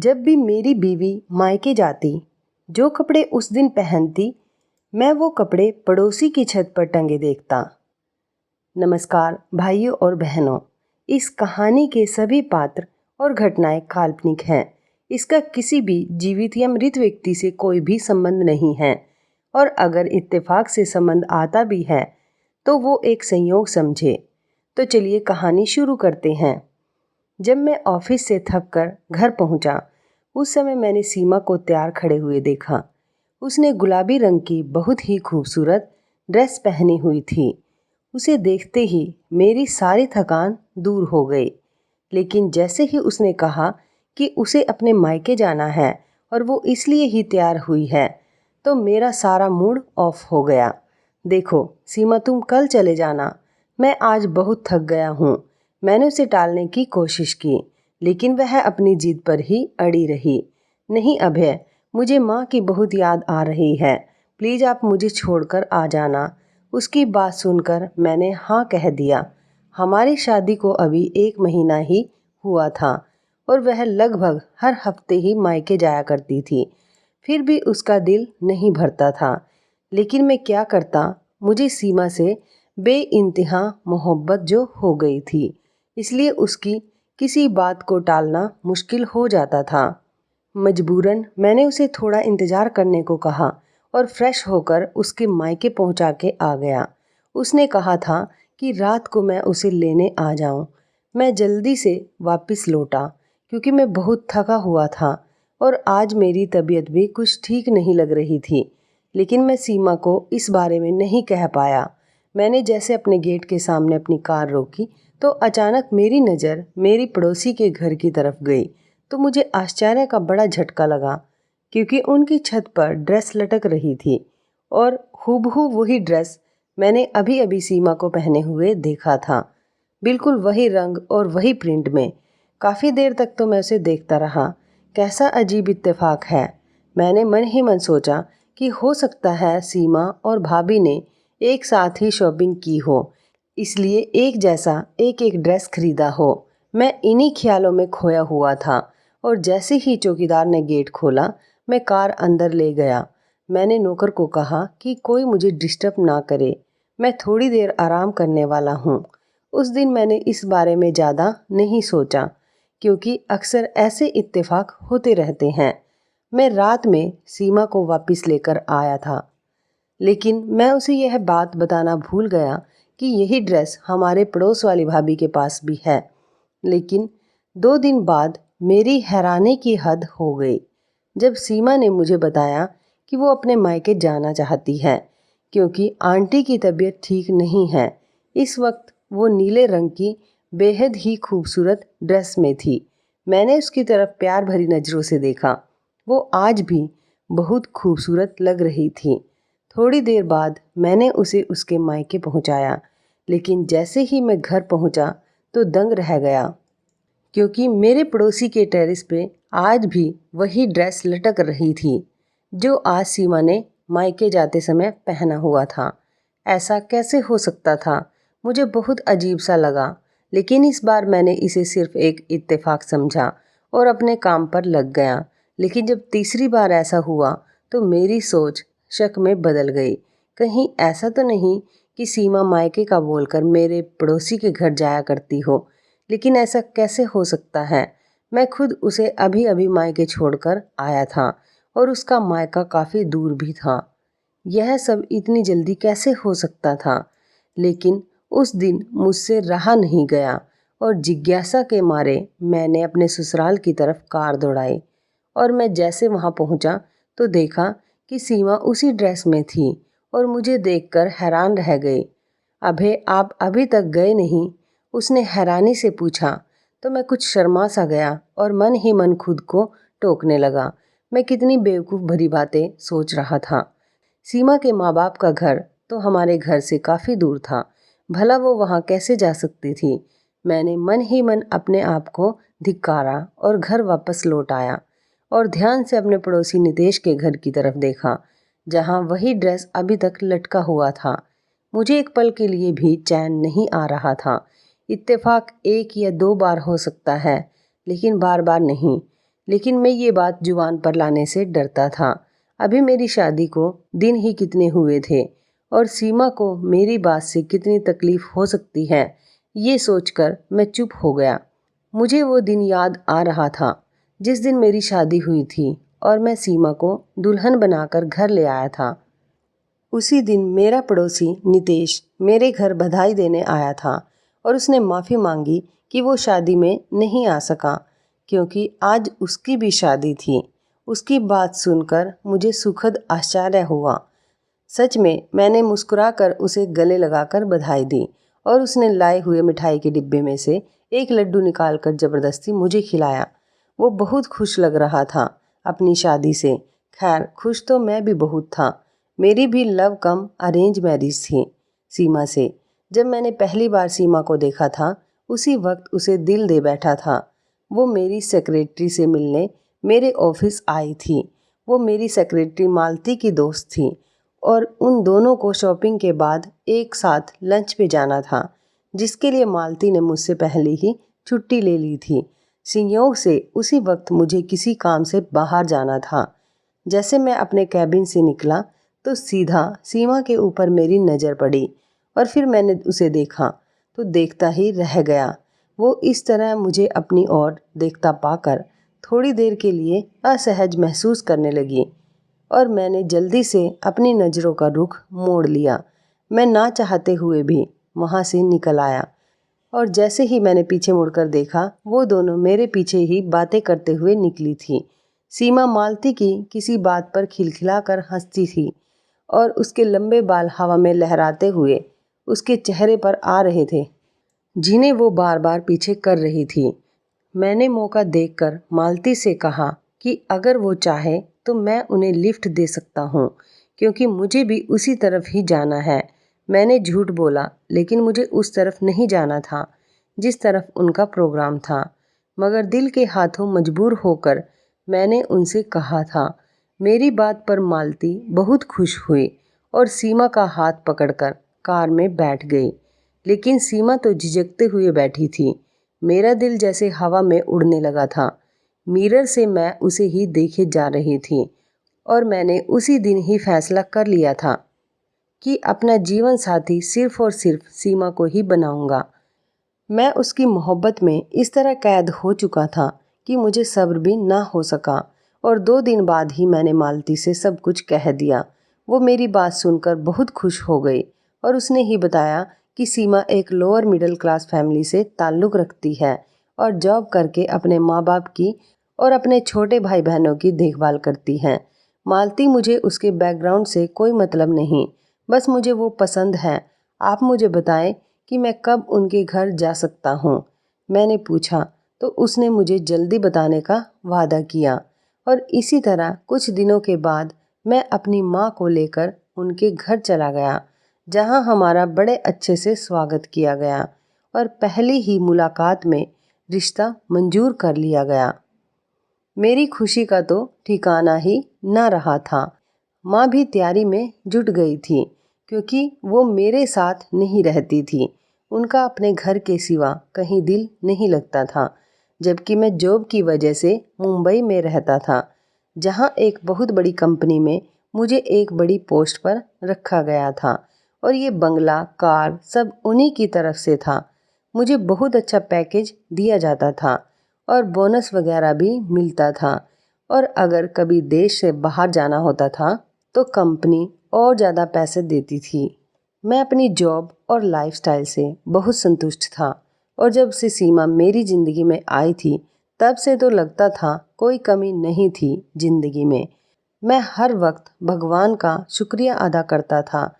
जब भी मेरी बीवी मायके जाती, जो कपड़े उस दिन पहनती, मैं वो कपड़े पड़ोसी की छत पर टंगे देखता। नमस्कार भाइयों और बहनों, इस कहानी के सभी पात्र और घटनाएं काल्पनिक हैं। इसका किसी भी जीवित या मृत व्यक्ति से कोई भी संबंध नहीं है, और अगर इत्तेफाक से संबंध आता भी है तो वो एक संयोग समझे। तो चलिए कहानी शुरू करते हैं। जब मैं ऑफिस से थककर घर पहुंचा, उस समय मैंने सीमा को तैयार खड़े हुए देखा। उसने गुलाबी रंग की बहुत ही खूबसूरत ड्रेस पहनी हुई थी। उसे देखते ही मेरी सारी थकान दूर हो गई। लेकिन जैसे ही उसने कहा कि उसे अपने मायके जाना है और वो इसलिए ही तैयार हुई है, तो मेरा सारा मूड ऑफ हो गया। देखो सीमा, तुम कल चले जाना, मैं आज बहुत थक गया हूँ। मैंने उसे टालने की कोशिश की, लेकिन वह अपनी जिद पर ही अड़ी रही। नहीं अभय, मुझे माँ की बहुत याद आ रही है, प्लीज़ आप मुझे छोड़कर आ जाना। उसकी बात सुनकर मैंने हाँ कह दिया। हमारी शादी को अभी 1 महीना ही हुआ था और वह लगभग हर हफ्ते ही मायके जाया करती थी। फिर भी उसका दिल नहीं भरता था। लेकिन मैं क्या करता, मुझे सीमा से बेइंतहा मोहब्बत जो हो गई थी, इसलिए उसकी किसी बात को टालना मुश्किल हो जाता था। मजबूरन मैंने उसे थोड़ा इंतज़ार करने को कहा और फ्रेश होकर उसके मायके पहुंचा के आ गया। उसने कहा था कि रात को मैं उसे लेने आ जाऊं। मैं जल्दी से वापस लौटा क्योंकि मैं बहुत थका हुआ था और आज मेरी तबीयत भी कुछ ठीक नहीं लग रही थी। लेकिन मैं सीमा को इस बारे में नहीं कह पाया। मैंने जैसे अपने गेट के सामने अपनी कार रोकी तो अचानक मेरी नज़र मेरी पड़ोसी के घर की तरफ गई। तो मुझे आश्चर्य का बड़ा झटका लगा, क्योंकि उनकी छत पर ड्रेस लटक रही थी और हूबहू वही ड्रेस मैंने अभी अभी सीमा को पहने हुए देखा था। बिल्कुल वही रंग और वही प्रिंट में। काफ़ी देर तक तो मैं उसे देखता रहा। कैसा अजीब इत्तेफाक है। मैंने मन ही मन सोचा कि हो सकता है सीमा और भाभी ने एक साथ ही शॉपिंग की हो, इसलिए एक जैसा एक एक ड्रेस खरीदा हो। मैं इन्हीं ख्यालों में खोया हुआ था और जैसे ही चौकीदार ने गेट खोला, मैं कार अंदर ले गया। मैंने नौकर को कहा कि कोई मुझे डिस्टर्ब ना करे, मैं थोड़ी देर आराम करने वाला हूँ। उस दिन मैंने इस बारे में ज़्यादा नहीं सोचा, क्योंकि अक्सर ऐसे इत्तेफाक होते रहते हैं। मैं रात में सीमा को वापस लेकर आया था, लेकिन मैं उसे यह बात बताना भूल गया कि यही ड्रेस हमारे पड़ोस वाली भाभी के पास भी है। लेकिन 2 दिन बाद मेरी हैरानी की हद हो गई जब सीमा ने मुझे बताया कि वो अपने मायके जाना चाहती है, क्योंकि आंटी की तबीयत ठीक नहीं है। इस वक्त वो नीले रंग की बेहद ही खूबसूरत ड्रेस में थी। मैंने उसकी तरफ प्यार भरी नज़रों से देखा। वो आज भी बहुत खूबसूरत लग रही थी। थोड़ी देर बाद मैंने उसे उसके मायके पहुंचाया, लेकिन जैसे ही मैं घर पहुंचा तो दंग रह गया, क्योंकि मेरे पड़ोसी के टेरेस पे आज भी वही ड्रेस लटक रही थी जो आज सीमा ने मायके जाते समय पहना हुआ था। ऐसा कैसे हो सकता था? मुझे बहुत अजीब सा लगा, लेकिन इस बार मैंने इसे सिर्फ एक इत्तेफाक समझा और अपने काम पर लग गया। लेकिन जब तीसरी बार ऐसा हुआ तो मेरी सोच शक में बदल गई। कहीं ऐसा तो नहीं कि सीमा मायके का बोलकर मेरे पड़ोसी के घर जाया करती हो। लेकिन ऐसा कैसे हो सकता है? मैं खुद उसे अभी अभी मायके छोड़कर आया था और उसका मायका काफ़ी दूर भी था। यह सब इतनी जल्दी कैसे हो सकता था? लेकिन उस दिन मुझसे रहा नहीं गया और जिज्ञासा के मारे मैंने अपने ससुराल की तरफ कार दौड़ाई। और मैं जैसे वहां पहुंचा तो देखा कि सीमा उसी ड्रेस में थी और मुझे देखकर हैरान रह गई। अभे, आप अभी तक गए नहीं? उसने हैरानी से पूछा। तो मैं कुछ शर्मा सा गया और मन ही मन खुद को टोकने लगा। मैं कितनी बेवकूफ़ भरी बातें सोच रहा था। सीमा के माँ बाप का घर तो हमारे घर से काफ़ी दूर था, भला वो वहाँ कैसे जा सकती थी? मैंने मन ही मन अपने आप को धिक्कारा और घर वापस लौट आया और ध्यान से अपने पड़ोसी नितेश के घर की तरफ देखा, जहाँ वही ड्रेस अभी तक लटका हुआ था। मुझे एक पल के लिए भी चैन नहीं आ रहा था। इत्तेफाक 1 या 2 बार हो सकता है, लेकिन बार बार नहीं। लेकिन मैं ये बात जुबान पर लाने से डरता था। अभी मेरी शादी को दिन ही कितने हुए थे और सीमा को मेरी बात से कितनी तकलीफ हो सकती है, ये सोचकर मैं चुप हो गया। मुझे वो दिन याद आ रहा था जिस दिन मेरी शादी हुई थी और मैं सीमा को दुल्हन बनाकर घर ले आया था। उसी दिन मेरा पड़ोसी नितेश मेरे घर बधाई देने आया था और उसने माफ़ी मांगी कि वो शादी में नहीं आ सका क्योंकि आज उसकी भी शादी थी। उसकी बात सुनकर मुझे सुखद आश्चर्य हुआ। सच में मैंने मुस्कुराकर उसे गले लगाकर बधाई दी और उसने लाए हुए मिठाई के डिब्बे में से एक लड्डू निकालकर ज़बरदस्ती मुझे खिलाया। वो बहुत खुश लग रहा था अपनी शादी से। खैर, खुश तो मैं भी बहुत था। मेरी भी लव कम अरेंज मैरिज थी सीमा से। जब मैंने पहली बार सीमा को देखा था उसी वक्त उसे दिल दे बैठा था। वो मेरी सेक्रेटरी से मिलने मेरे ऑफिस आई थी। वो मेरी सेक्रेटरी मालती की दोस्त थी और उन दोनों को शॉपिंग के बाद एक साथ लंच पे जाना था, जिसके लिए मालती ने मुझसे पहले ही छुट्टी ले ली थी। संयोग से उसी वक्त मुझे किसी काम से बाहर जाना था। जैसे मैं अपने कैबिन से निकला तो सीधा सीमा के ऊपर मेरी नज़र पड़ी और फिर मैंने उसे देखा तो देखता ही रह गया। वो इस तरह मुझे अपनी ओर देखता पाकर थोड़ी देर के लिए असहज महसूस करने लगी और मैंने जल्दी से अपनी नज़रों का रुख मोड़ लिया। मैं ना चाहते हुए भी वहाँ से निकल आया और जैसे ही मैंने पीछे मुड़कर देखा वो दोनों मेरे पीछे ही बातें करते हुए निकली थी। सीमा मालती की किसी बात पर खिलखिलाकर हंसती थी और उसके लंबे बाल हवा में लहराते हुए उसके चेहरे पर आ रहे थे, जिन्हें वो बार बार पीछे कर रही थी। मैंने मौका देखकर मालती से कहा कि अगर वो चाहे तो मैं उन्हें लिफ्ट दे सकता हूँ क्योंकि मुझे भी उसी तरफ ही जाना है। मैंने झूठ बोला, लेकिन मुझे उस तरफ नहीं जाना था जिस तरफ उनका प्रोग्राम था, मगर दिल के हाथों मजबूर होकर मैंने उनसे कहा था। मेरी बात पर मालती बहुत खुश हुई और सीमा का हाथ पकड़कर कार में बैठ गई। लेकिन सीमा तो झिझकते हुए बैठी थी। मेरा दिल जैसे हवा में उड़ने लगा था। मिरर से मैं उसे ही देखे जा रही थी और मैंने उसी दिन ही फैसला कर लिया था कि अपना जीवन साथी सिर्फ और सिर्फ सीमा को ही बनाऊंगा। मैं उसकी मोहब्बत में इस तरह कैद हो चुका था कि मुझे सब्र भी ना हो सका और 2 दिन बाद ही मैंने मालती से सब कुछ कह दिया। वो मेरी बात सुनकर बहुत खुश हो गई और उसने ही बताया कि सीमा एक लोअर मिडिल क्लास फैमिली से ताल्लुक़ रखती है और जॉब करके अपने माँ बाप की और अपने छोटे भाई बहनों की देखभाल करती हैं। मालती, मुझे उसके बैकग्राउंड से कोई मतलब नहीं, बस मुझे वो पसंद है। आप मुझे बताएं कि मैं कब उनके घर जा सकता हूँ। मैंने पूछा तो उसने मुझे जल्दी बताने का वादा किया और इसी तरह कुछ दिनों के बाद मैं अपनी माँ को लेकर उनके घर चला गया, जहाँ हमारा बड़े अच्छे से स्वागत किया गया और पहली ही मुलाकात में रिश्ता मंजूर कर लिया गया। मेरी खुशी का तो ठिकाना ही ना रहा था। माँ भी तैयारी में जुट गई थी क्योंकि वो मेरे साथ नहीं रहती थी। उनका अपने घर के सिवा कहीं दिल नहीं लगता था, जबकि मैं जॉब की वजह से मुंबई में रहता था, जहाँ एक बहुत बड़ी कंपनी में मुझे एक बड़ी पोस्ट पर रखा गया था और ये बंगला, कार सब उन्हीं की तरफ से था। मुझे बहुत अच्छा पैकेज दिया जाता था और बोनस वगैरह भी मिलता था और अगर कभी देश से बाहर जाना होता था तो कंपनी और ज़्यादा पैसे देती थी। मैं अपनी जॉब और लाइफस्टाइल से बहुत संतुष्ट था और जब से सीमा मेरी ज़िंदगी में आई थी तब से तो लगता था कोई कमी नहीं थी ज़िंदगी में। मैं हर वक्त भगवान का शुक्रिया अदा करता था।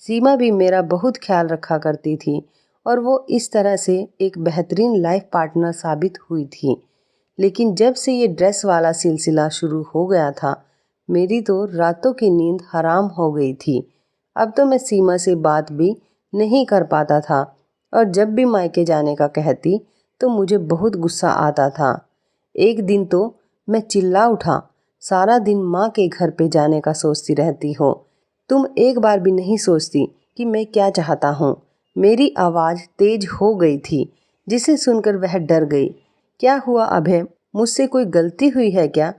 सीमा भी मेरा बहुत ख्याल रखा करती थी और वो इस तरह से एक बेहतरीन लाइफ पार्टनर साबित हुई थी। लेकिन जब से ये ड्रेस वाला सिलसिला शुरू हो गया था, मेरी तो रातों की नींद हराम हो गई थी। अब तो मैं सीमा से बात भी नहीं कर पाता था और जब भी मायके जाने का कहती तो मुझे बहुत गुस्सा आता था। एक दिन तो मैं चिल्ला उठा, सारा दिन माँ के घर पे जाने का सोचती रहती हो, तुम एक बार भी नहीं सोचती कि मैं क्या चाहता हूँ। मेरी आवाज़ तेज हो गई थी, जिसे सुनकर वह डर गई। क्या हुआ अभय, मुझसे कोई गलती हुई है क्या?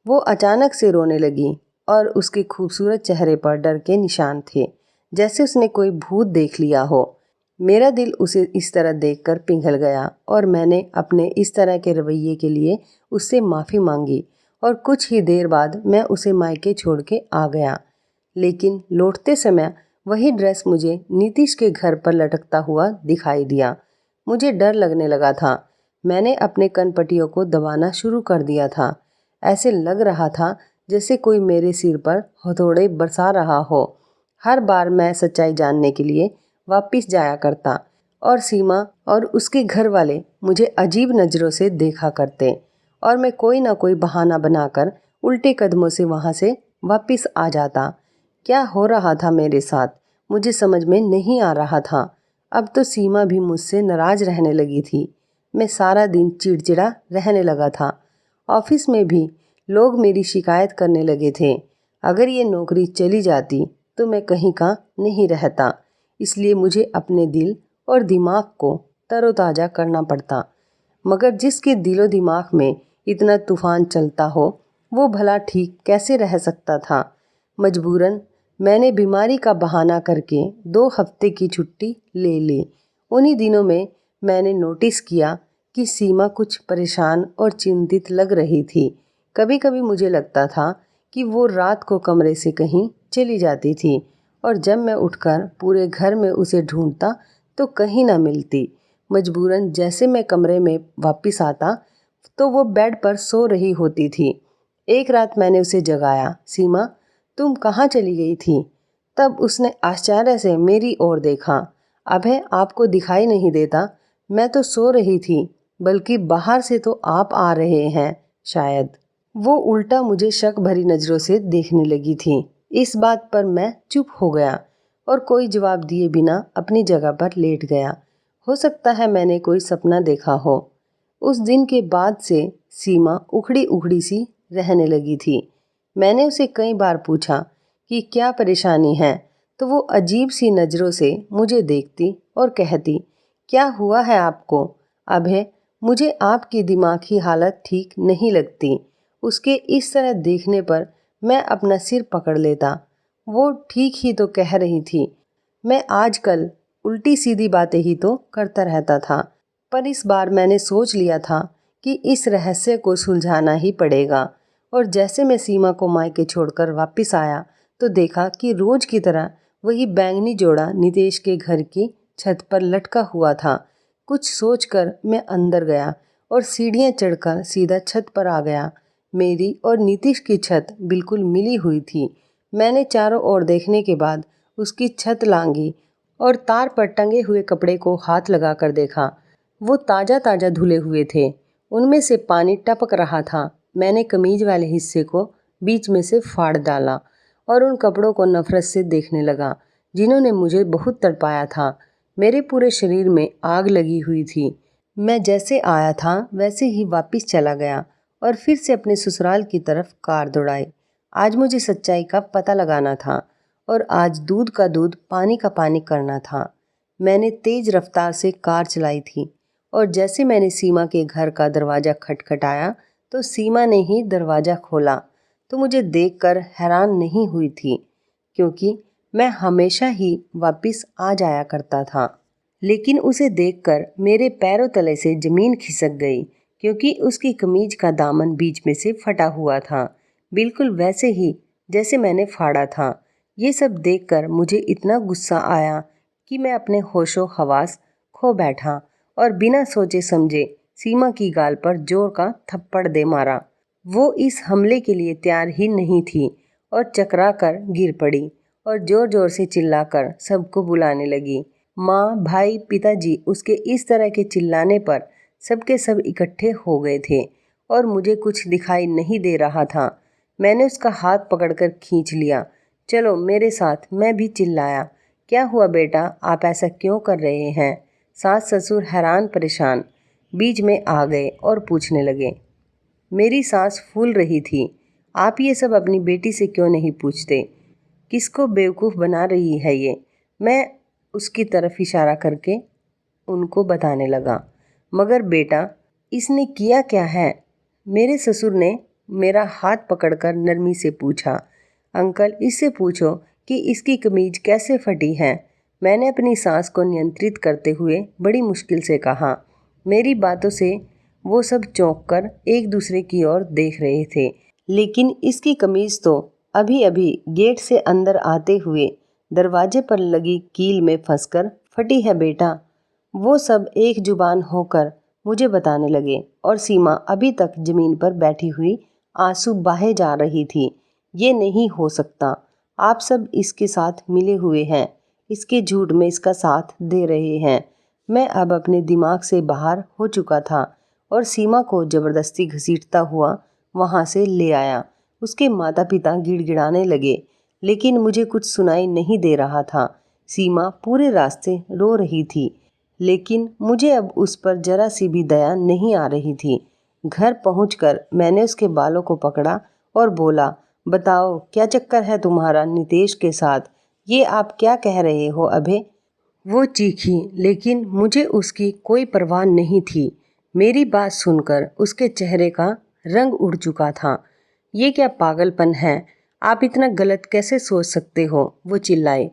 वो अचानक से रोने लगी और उसके खूबसूरत चेहरे पर डर के निशान थे, जैसे उसने कोई भूत देख लिया हो। मेरा दिल उसे इस तरह देखकर पिघल गया और मैंने अपने इस तरह के रवैये के लिए उससे माफ़ी मांगी और कुछ ही देर बाद मैं उसे मायके छोड़ के आ गया। लेकिन लौटते समय वही ड्रेस मुझे नीतीश के घर पर लटकता हुआ दिखाई दिया। मुझे डर लगने लगा था। मैंने अपने कनपटियों को दबाना शुरू कर दिया था। ऐसे लग रहा था जैसे कोई मेरे सिर पर हथौड़े बरसा रहा हो। हर बार मैं सच्चाई जानने के लिए वापस जाया करता और सीमा और उसके घर वाले मुझे अजीब नज़रों से देखा करते और मैं कोई ना कोई बहाना बनाकर उल्टे कदमों से वहाँ से वापस आ जाता। क्या हो रहा था मेरे साथ मुझे समझ में नहीं आ रहा था। अब तो सीमा भी मुझसे नाराज़ रहने लगी थी। मैं सारा दिन चिड़चिड़ा रहने लगा था। ऑफिस में भी लोग मेरी शिकायत करने लगे थे। अगर ये नौकरी चली जाती तो मैं कहीं का नहीं रहता। इसलिए मुझे अपने दिल और दिमाग को तरोताज़ा करना पड़ता। मगर जिसके दिलो दिमाग में इतना तूफान चलता हो वो भला ठीक कैसे रह सकता था। मजबूरन मैंने बीमारी का बहाना करके 2 हफ्ते की छुट्टी ले ली। उन्हीं दिनों में मैंने नोटिस किया कि सीमा कुछ परेशान और चिंतित लग रही थी। कभी कभी मुझे लगता था कि वो रात को कमरे से कहीं चली जाती थी और जब मैं उठकर पूरे घर में उसे ढूंढता तो कहीं ना मिलती। मजबूरन जैसे मैं कमरे में वापस आता तो वो बेड पर सो रही होती थी। एक रात मैंने उसे जगाया, सीमा तुम कहाँ चली गई थी? तब उसने आश्चर्य से मेरी ओर देखा। अभय आपको दिखाई नहीं देता? मैं तो सो रही थी, बल्कि बाहर से तो आप आ रहे हैं शायद। वो उल्टा मुझे शक भरी नज़रों से देखने लगी थी। इस बात पर मैं चुप हो गया और कोई जवाब दिए बिना अपनी जगह पर लेट गया। हो सकता है मैंने कोई सपना देखा हो। उस दिन के बाद से सीमा उखड़ी उखड़ी सी रहने लगी थी। मैंने उसे कई बार पूछा कि क्या परेशानी है, तो वो अजीब सी नज़रों से मुझे देखती और कहती, क्या हुआ है आपको? अभय, मुझे आपकी दिमागी हालत ठीक नहीं लगती। उसके इस तरह देखने पर मैं अपना सिर पकड़ लेता। वो ठीक ही तो कह रही थी। मैं आजकल उल्टी सीधी बातें ही तो करता रहता था, पर इस बार मैंने सोच लिया था कि इस रहस्य को सुलझाना ही पड़ेगा। और जैसे मैं सीमा को मायके छोड़कर वापस आया तो देखा कि रोज की तरह वही बैंगनी जोड़ा नितेश के घर की छत पर लटका हुआ था। कुछ सोचकर मैं अंदर गया और सीढ़ियाँ चढ़कर सीधा छत पर आ गया। मेरी और नीतीश की छत बिल्कुल मिली हुई थी। मैंने चारों ओर देखने के बाद उसकी छत लांघी और तार पर टंगे हुए कपड़े को हाथ लगाकर देखा। वो ताज़ा ताज़ा धुले हुए थे, उनमें से पानी टपक रहा था। मैंने कमीज वाले हिस्से को बीच में से फाड़ डाला और उन कपड़ों को नफरत से देखने लगा जिन्होंने मुझे बहुत तड़पाया था। मेरे पूरे शरीर में आग लगी हुई थी। मैं जैसे आया था वैसे ही वापस चला गया और फिर से अपने ससुराल की तरफ कार दौड़ाई। आज मुझे सच्चाई का पता लगाना था और आज दूध का दूध पानी का पानी करना था। मैंने तेज रफ्तार से कार चलाई थी और जैसे मैंने सीमा के घर का दरवाज़ा खटखटाया तो सीमा ने ही दरवाज़ा खोला। तो मुझे देखकर हैरान नहीं हुई थी, क्योंकि मैं हमेशा ही वापस आ जाया करता था। लेकिन उसे देखकर मेरे पैरों तले से ज़मीन खिसक गई, क्योंकि उसकी कमीज का दामन बीच में से फटा हुआ था, बिल्कुल वैसे ही जैसे मैंने फाड़ा था। ये सब देखकर मुझे इतना गुस्सा आया कि मैं अपने होशो हवास खो बैठा और बिना सोचे समझे सीमा की गाल पर जोर का थप्पड़ दे मारा। वो इस हमले के लिए तैयार ही नहीं थी और चकरा कर गिर पड़ी और जोर जोर से चिल्लाकर सबको बुलाने लगी। माँ, भाई, पिताजी उसके इस तरह के चिल्लाने पर सबके सब इकट्ठे हो गए थे और मुझे कुछ दिखाई नहीं दे रहा था। मैंने उसका हाथ पकड़कर खींच लिया। चलो मेरे साथ, मैं भी चिल्लाया। क्या हुआ बेटा, आप ऐसा क्यों कर रहे हैं? सास ससुर हैरान परेशान बीच में आ गए और पूछने लगे। मेरी सांस फूल रही थी। आप ये सब अपनी बेटी से क्यों नहीं पूछते? किसको बेवकूफ़ बना रही है ये? मैं उसकी तरफ इशारा करके उनको बताने लगा। मगर बेटा, इसने किया क्या है? मेरे ससुर ने मेरा हाथ पकड़कर नरमी से पूछा, अंकल इससे पूछो कि इसकी कमीज कैसे फटी है। मैंने अपनी सांस को नियंत्रित करते हुए बड़ी मुश्किल से कहा। मेरी बातों से वो सब चौंक कर एक दूसरे की ओर देख रहे थे। लेकिन इसकी कमीज तो अभी अभी गेट से अंदर आते हुए दरवाजे पर लगी कील में फंसकर फटी है बेटा। वो सब एक जुबान होकर मुझे बताने लगे और सीमा अभी तक जमीन पर बैठी हुई आंसू बहाए जा रही थी। ये नहीं हो सकता, आप सब इसके साथ मिले हुए हैं, इसके झूठ में इसका साथ दे रहे हैं। मैं अब अपने दिमाग से बाहर हो चुका था और सीमा को ज़बरदस्ती घसीटता हुआ वहाँ से ले आया। उसके माता पिता गिड़गिड़ाने लगे, लेकिन मुझे कुछ सुनाई नहीं दे रहा था। सीमा पूरे रास्ते रो रही थी, लेकिन मुझे अब उस पर जरा सी भी दया नहीं आ रही थी। घर पहुंचकर मैंने उसके बालों को पकड़ा और बोला, बताओ क्या चक्कर है तुम्हारा नितेश के साथ? ये आप क्या कह रहे हो अभे? वो चीखी, लेकिन मुझे उसकी कोई परवाह नहीं थी। मेरी बात सुनकर उसके चेहरे का रंग उड़ चुका था। ये क्या पागलपन है, आप इतना गलत कैसे सोच सकते हो? वो चिल्लाए।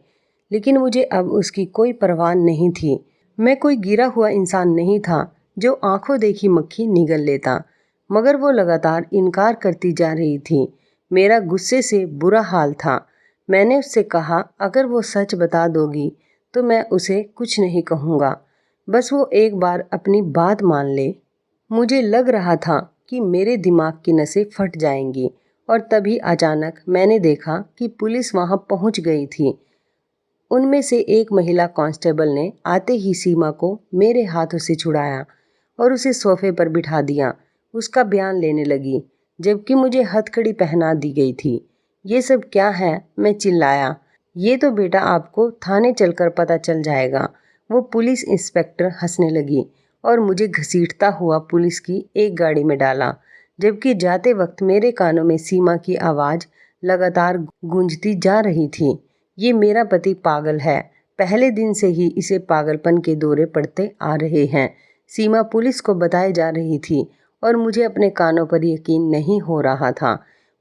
लेकिन मुझे अब उसकी कोई परवाह नहीं थी। मैं कोई गिरा हुआ इंसान नहीं था जो आंखों देखी मक्खी निगल लेता। मगर वो लगातार इनकार करती जा रही थी। मेरा गुस्से से बुरा हाल था। मैंने उससे कहा, अगर वो सच बता दोगी तो मैं उसे कुछ नहीं कहूँगा, बस वो एक बार अपनी बात मान ले। मुझे लग रहा था कि मेरे दिमाग की नसें फट जाएंगी और तभी अचानक मैंने देखा कि पुलिस वहाँ पहुँच गई थी। उनमें से एक महिला कांस्टेबल ने आते ही सीमा को मेरे हाथों से छुड़ाया और उसे सोफे पर बिठा दिया। उसका बयान लेने लगी, जबकि मुझे हथकड़ी पहना दी गई थी। ये सब क्या है? मैं चिल्लाया। ये तो बेटा आपको थाने चलकर पता चल जाएगा। वो पुलिस इंस्पेक्टर हंसने लगी और मुझे घसीटता हुआ पुलिस की एक गाड़ी में डाला, जबकि जाते वक्त मेरे कानों में सीमा की आवाज़ लगातार गूंजती जा रही थी। ये मेरा पति पागल है, पहले दिन से ही इसे पागलपन के दौरे पड़ते आ रहे हैं। सीमा पुलिस को बताए जा रही थी और मुझे अपने कानों पर यकीन नहीं हो रहा था।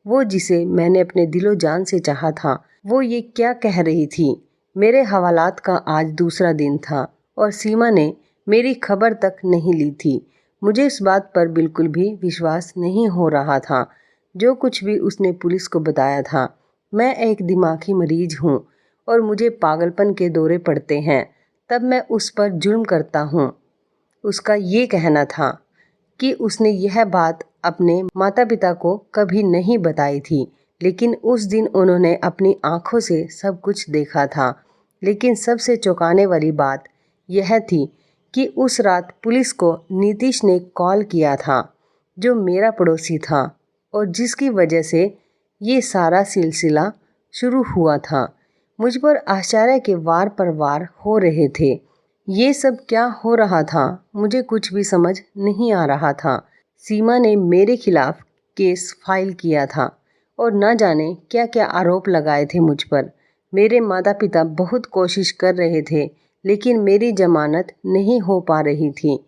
वो जिसे मैंने अपने दिलो जान से चाहा था, वो ये क्या कह रही थी? मेरे हवालात का आज दूसरा दिन था और सीमा ने मेरी खबर तक नहीं ली थी। मुझे इस बात पर बिल्कुल भी विश्वास नहीं हो रहा था जो कुछ भी उसने पुलिस को बताया था। मैं एक दिमागी मरीज हूँ और मुझे पागलपन के दौरे पड़ते हैं, तब मैं उस पर जुल्म करता हूँ। उसका ये कहना था कि उसने यह बात अपने माता पिता को कभी नहीं बताई थी, लेकिन उस दिन उन्होंने अपनी आंखों से सब कुछ देखा था। लेकिन सबसे चौंकाने वाली बात यह थी कि उस रात पुलिस को नीतीश ने कॉल किया था, जो मेरा पड़ोसी था और जिसकी वजह से ये सारा सिलसिला शुरू हुआ था। मुझ पर आश्चर्य के वार पर वार हो रहे थे। ये सब क्या हो रहा था, मुझे कुछ भी समझ नहीं आ रहा था। सीमा ने मेरे खिलाफ केस फाइल किया था और न जाने क्या क्या आरोप लगाए थे मुझ पर। मेरे माता पिता बहुत कोशिश कर रहे थे, लेकिन मेरी जमानत नहीं हो पा रही थी।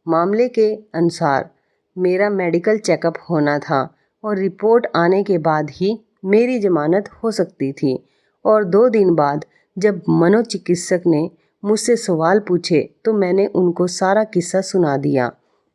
मामले के अनुसार मेरा मेडिकल चेकअप होना था और रिपोर्ट आने के बाद ही मेरी जमानत हो सकती थी। और 2 दिन बाद जब मनोचिकित्सक ने मुझसे सवाल पूछे तो मैंने उनको सारा किस्सा सुना दिया,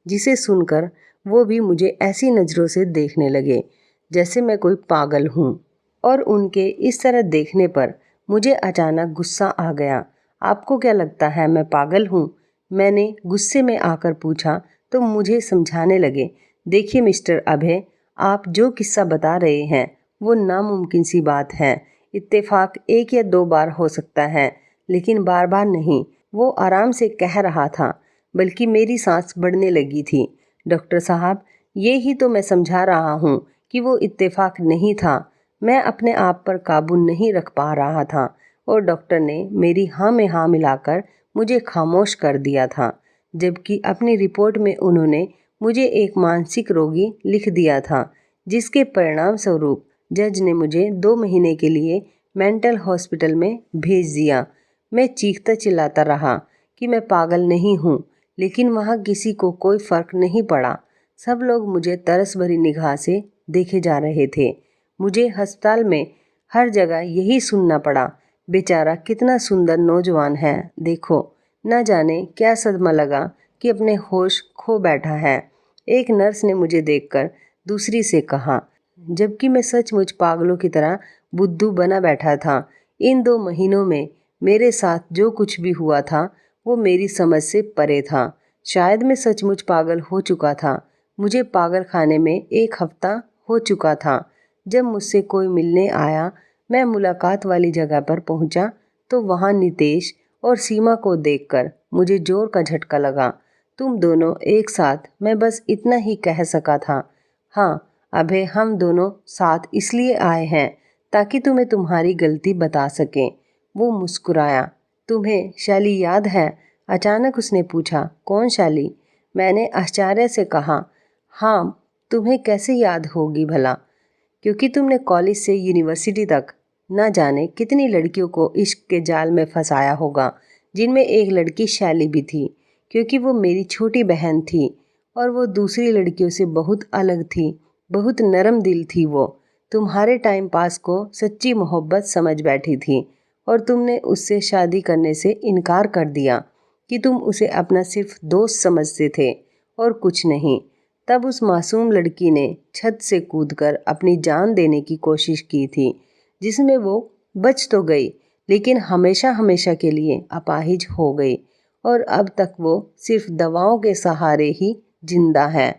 जिसे सुनकर वो भी मुझे ऐसी नज़रों से देखने लगे जैसे मैं कोई पागल हूँ। और उनके इस तरह देखने पर मुझे अचानक गुस्सा आ गया। आपको क्या लगता है मैं पागल हूँ? मैंने गुस्से में आकर पूछा तो मुझे समझाने लगे, देखिए मिस्टर अभय, आप जो किस्सा बता रहे हैं वो नामुमकिन सी बात है। इत्तेफाक 1 या 2 बार हो सकता है, लेकिन बार बार नहीं। वो आराम से कह रहा था, बल्कि मेरी सांस बढ़ने लगी थी। डॉक्टर साहब, ये ही तो मैं समझा रहा हूँ कि वो इत्तेफाक नहीं था। मैं अपने आप पर काबू नहीं रख पा रहा था और डॉक्टर ने मेरी हाँ में हाँ मिलाकर मुझे खामोश कर दिया था, जबकि अपनी रिपोर्ट में उन्होंने मुझे एक मानसिक रोगी लिख दिया था, जिसके परिणाम स्वरूप जज ने मुझे 2 महीने के लिए मेंटल हॉस्पिटल में भेज दिया। मैं चीखता चिल्लाता रहा कि मैं पागल नहीं हूँ, लेकिन वहाँ किसी को कोई फ़र्क नहीं पड़ा। सब लोग मुझे तरस भरी निगाह से देखे जा रहे थे। मुझे अस्पताल में हर जगह यही सुनना पड़ा, बेचारा कितना सुंदर नौजवान है, देखो। न जाने क्या सदमा लगा कि अपने होश खो बैठा है। एक नर्स ने मुझे देखकर दूसरी से कहा, जबकि मैं सचमुच पागलों की तरह बुद्धू बना बैठा था। इन 2 महीनों में मेरे साथ जो कुछ भी हुआ था वो मेरी समझ से परे था। शायद मैं सचमुच पागल हो चुका था। मुझे पागल खाने में 1 हफ्ता हो चुका था। जब मुझसे कोई मिलने आया, मैं मुलाकात वाली जगह पर पहुंचा तो वहां नितेश और सीमा को देखकर मुझे जोर का झटका लगा। तुम दोनों एक साथ, मैं बस इतना ही कह सका था। हाँ अभय, हम दोनों साथ इसलिए आए हैं ताकि तुम्हें तुम्हारी गलती बता सकें। वो मुस्कुराया। तुम्हें शैली याद है? अचानक उसने पूछा। कौन शैली? मैंने आश्चर्य से कहा। हाँ, तुम्हें कैसे याद होगी भला? क्योंकि तुमने कॉलेज से यूनिवर्सिटी तक न जाने कितनी लड़कियों को इश्क के जाल में फंसाया होगा, जिनमें एक लड़की शैली भी थी। क्योंकि वो मेरी छोटी बहन थी और वो दूसरी लड़कियों से बहुत अलग थी, बहुत नरम दिल थी वो। तुम्हारे टाइम पास को सच्ची मोहब्बत समझ बैठी थी और तुमने उससे शादी करने से इनकार कर दिया कि तुम उसे अपना सिर्फ दोस्त समझते थे और कुछ नहीं। तब उस मासूम लड़की ने छत से कूदकर अपनी जान देने की कोशिश की थी, जिसमें वो बच तो गई लेकिन हमेशा हमेशा के लिए अपाहिज हो गई और अब तक वो सिर्फ दवाओं के सहारे ही जिंदा है।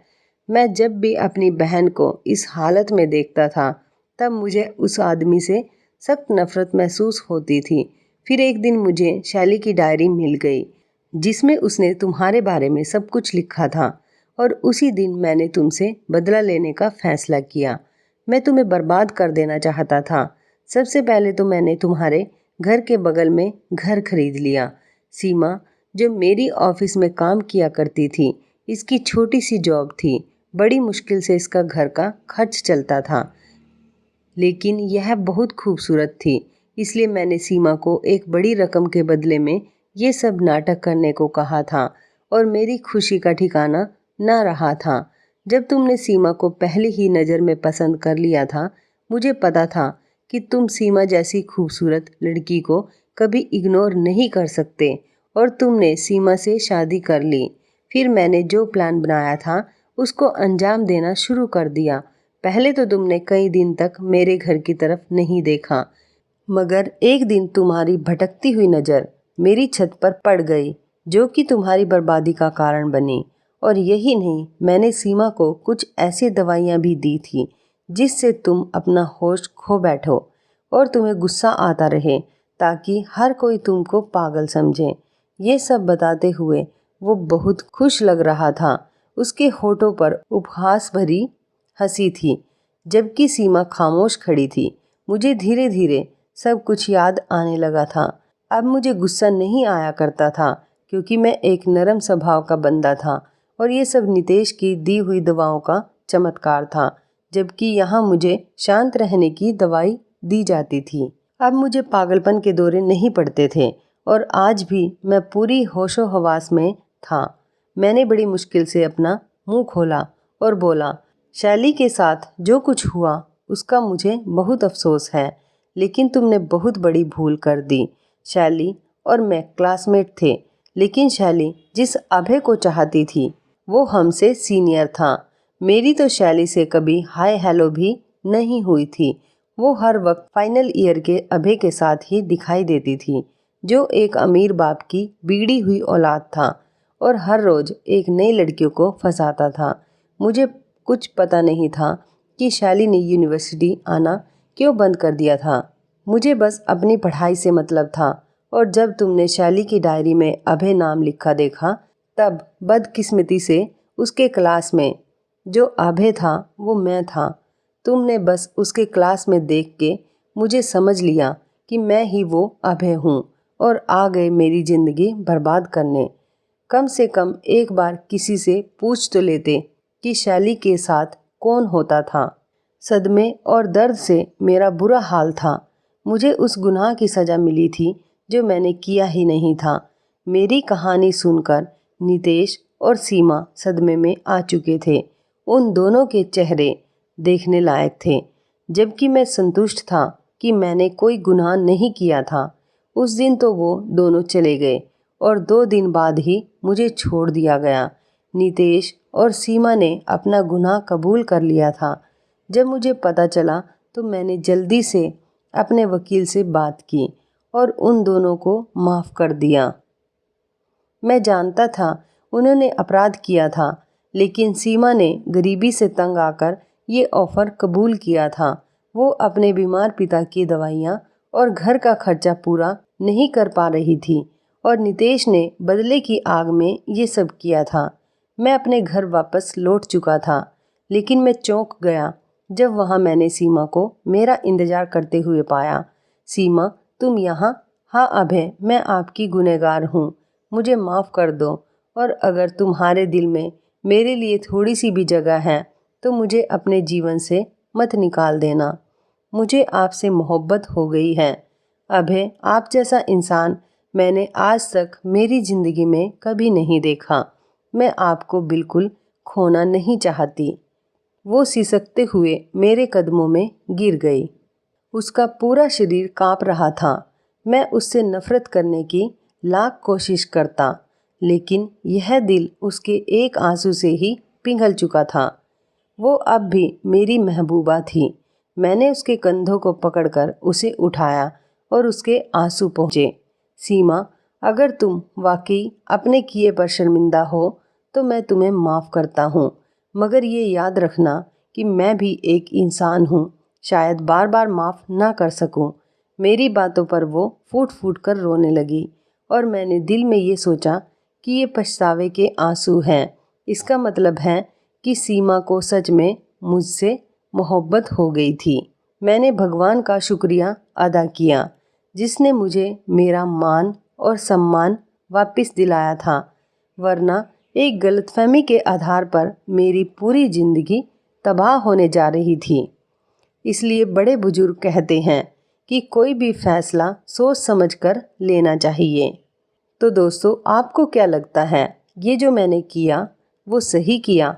मैं जब भी अपनी बहन को इस हालत में देखता था तब मुझे उस आदमी से सख्त नफरत महसूस होती थी। फिर एक दिन मुझे शैली की डायरी मिल गई जिसमें उसने तुम्हारे बारे में सब कुछ लिखा था और उसी दिन मैंने तुमसे बदला लेने का फैसला किया। मैं तुम्हें बर्बाद कर देना चाहता था। सबसे पहले तो मैंने तुम्हारे घर के बगल में घर खरीद लिया। सीमा, जो मेरी ऑफिस में काम किया करती थी, इसकी छोटी सी जॉब थी। बड़ी मुश्किल से इसका घर का खर्च चलता था, लेकिन यह बहुत खूबसूरत थी, इसलिए मैंने सीमा को एक बड़ी रकम के बदले में ये सब नाटक करने को कहा था और मेरी खुशी का ठिकाना ना रहा था। जब तुमने सीमा को पहली ही नज़र में पसंद कर लिया था, मुझे पता था कि तुम सीमा जैसी खूबसूरत लड़की को कभी इग्नोर नहीं कर सकते और तुमने सीमा से शादी कर ली। फिर मैंने जो प्लान बनाया था उसको अंजाम देना शुरू कर दिया। पहले तो तुमने कई दिन तक मेरे घर की तरफ नहीं देखा, मगर एक दिन तुम्हारी भटकती हुई नज़र मेरी छत पर पड़ गई, जो कि तुम्हारी बर्बादी का कारण बनी। और यही नहीं, मैंने सीमा को कुछ ऐसी दवाइयाँ भी दी थी जिससे तुम अपना होश खो बैठो और तुम्हें गुस्सा आता रहे, ताकि हर कोई तुमको पागल समझे। ये सब बताते हुए वो बहुत खुश लग रहा था। उसके होठों पर उपहास भरी हंसी थी, जबकि सीमा खामोश खड़ी थी। मुझे धीरे धीरे सब कुछ याद आने लगा था। अब मुझे गुस्सा नहीं आया करता था क्योंकि मैं एक नरम स्वभाव का बंदा था और ये सब नितेश की दी हुई दवाओं का चमत्कार था, जबकि यहाँ मुझे शांत रहने की दवाई दी जाती थी। अब मुझे पागलपन के दौरे नहीं पड़ते थे और आज भी मैं पूरी होशो हवास में था। मैंने बड़ी मुश्किल से अपना मुंह खोला और बोला, शैली के साथ जो कुछ हुआ उसका मुझे बहुत अफसोस है, लेकिन तुमने बहुत बड़ी भूल कर दी। शैली और मैं क्लासमेट थे, लेकिन शैली जिस अभय को चाहती थी वो हमसे सीनियर था। मेरी तो शैली से कभी हाय हेलो भी नहीं हुई थी। वो हर वक्त फाइनल ईयर के अभय के साथ ही दिखाई देती थी, जो एक अमीर बाप की बिगड़ी हुई औलाद था और हर रोज़ एक नई लड़कियों को फंसाता था। मुझे कुछ पता नहीं था कि शैली ने यूनिवर्सिटी आना क्यों बंद कर दिया था। मुझे बस अपनी पढ़ाई से मतलब था और जब तुमने शैली की डायरी में अभय नाम लिखा देखा, तब बदकिस्मती से उसके क्लास में जो अभय था वो मैं था। तुमने बस उसके क्लास में देख के मुझे समझ लिया कि मैं ही वो अभय हूँ और आ गए मेरी ज़िंदगी बर्बाद करने। कम से कम एक बार किसी से पूछ तो लेते कि शैली के साथ कौन होता था। सदमे और दर्द से मेरा बुरा हाल था। मुझे उस गुनाह की सज़ा मिली थी जो मैंने किया ही नहीं था। मेरी कहानी सुनकर नितेश और सीमा सदमे में आ चुके थे। उन दोनों के चेहरे देखने लायक थे, जबकि मैं संतुष्ट था कि मैंने कोई गुनाह नहीं किया था। उस दिन तो वो दोनों चले गए और 2 दिन बाद ही मुझे छोड़ दिया गया। नितेश और सीमा ने अपना गुनाह कबूल कर लिया था। जब मुझे पता चला तो मैंने जल्दी से अपने वकील से बात की और उन दोनों को माफ़ कर दिया। मैं जानता था उन्होंने अपराध किया था, लेकिन सीमा ने गरीबी से तंग आकर ये ऑफ़र कबूल किया था। वो अपने बीमार पिता की दवाइयाँ और घर का खर्चा पूरा नहीं कर पा रही थी और नितेश ने बदले की आग में ये सब किया था। मैं अपने घर वापस लौट चुका था, लेकिन मैं चौंक गया जब वहाँ मैंने सीमा को मेरा इंतज़ार करते हुए पाया। सीमा, तुम यहाँ? हाँ अभय, मैं आपकी गुनहगार हूँ, मुझे माफ़ कर दो और अगर तुम्हारे दिल में मेरे लिए थोड़ी सी भी जगह है तो मुझे अपने जीवन से मत निकाल देना। मुझे आपसे मोहब्बत हो गई है। अभय, आप जैसा इंसान मैंने आज तक मेरी ज़िंदगी में कभी नहीं देखा। मैं आपको बिल्कुल खोना नहीं चाहती। वो सिसकते हुए मेरे कदमों में गिर गई। उसका पूरा शरीर काँप रहा था। मैं उससे नफ़रत करने की लाख कोशिश करता, लेकिन यह दिल उसके एक आंसू से ही पिघल चुका था। वो अब भी मेरी महबूबा थी। मैंने उसके कंधों को पकड़कर उसे उठाया और उसके आंसू पहुँचे। सीमा, अगर तुम वाकई अपने किए पर शर्मिंदा हो तो मैं तुम्हें माफ़ करता हूँ, मगर ये याद रखना कि मैं भी एक इंसान हूँ, शायद बार बार माफ़ ना कर सकूँ। मेरी बातों पर वो फूट फूट कर रोने लगी और मैंने दिल में ये सोचा कि ये पछतावे के आंसू हैं। इसका मतलब है कि सीमा को सच में मुझसे मोहब्बत हो गई थी। मैंने भगवान का शुक्रिया अदा किया जिसने मुझे मेरा मान और सम्मान वापस दिलाया था, वरना एक गलतफहमी के आधार पर मेरी पूरी ज़िंदगी तबाह होने जा रही थी। इसलिए बड़े बुजुर्ग कहते हैं कि कोई भी फैसला सोच समझकर लेना चाहिए। तो दोस्तों, आपको क्या लगता है, ये जो मैंने किया वो सही किया?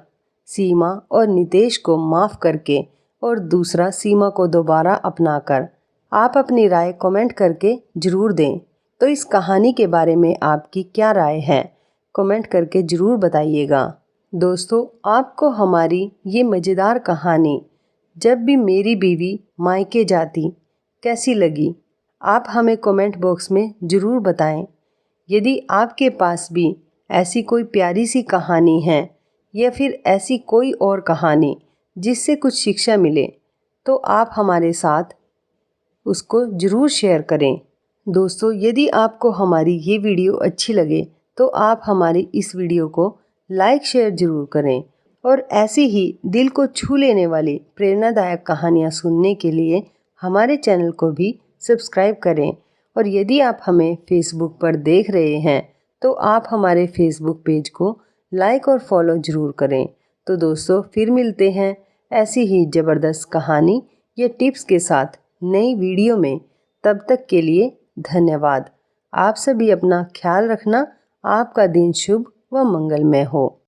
सीमा और नितेश को माफ़ करके और दूसरा सीमा को दोबारा अपनाकर? आप अपनी राय कमेंट करके ज़रूर दें। तो इस कहानी के बारे में आपकी क्या राय है, कमेंट करके ज़रूर बताइएगा। दोस्तों, आपको हमारी ये मज़ेदार कहानी जब भी मेरी बीवी मायके जाती कैसी लगी, आप हमें कमेंट बॉक्स में ज़रूर बताएं। यदि आपके पास भी ऐसी कोई प्यारी सी कहानी है या फिर ऐसी कोई और कहानी जिससे कुछ शिक्षा मिले, तो आप हमारे साथ उसको ज़रूर शेयर करें। दोस्तों, यदि आपको हमारी ये वीडियो अच्छी लगे तो आप हमारी इस वीडियो को लाइक शेयर ज़रूर करें और ऐसी ही दिल को छू लेने वाली प्रेरणादायक कहानियाँ सुनने के लिए हमारे चैनल को भी सब्सक्राइब करें। और यदि आप हमें फेसबुक पर देख रहे हैं तो आप हमारे फेसबुक पेज को लाइक और फॉलो ज़रूर करें। तो दोस्तों, फिर मिलते हैं ऐसी ही ज़बरदस्त कहानी या टिप्स के साथ नई वीडियो में। तब तक के लिए धन्यवाद। आप सभी अपना ख्याल रखना। आपका दिन शुभ व मंगलमय हो।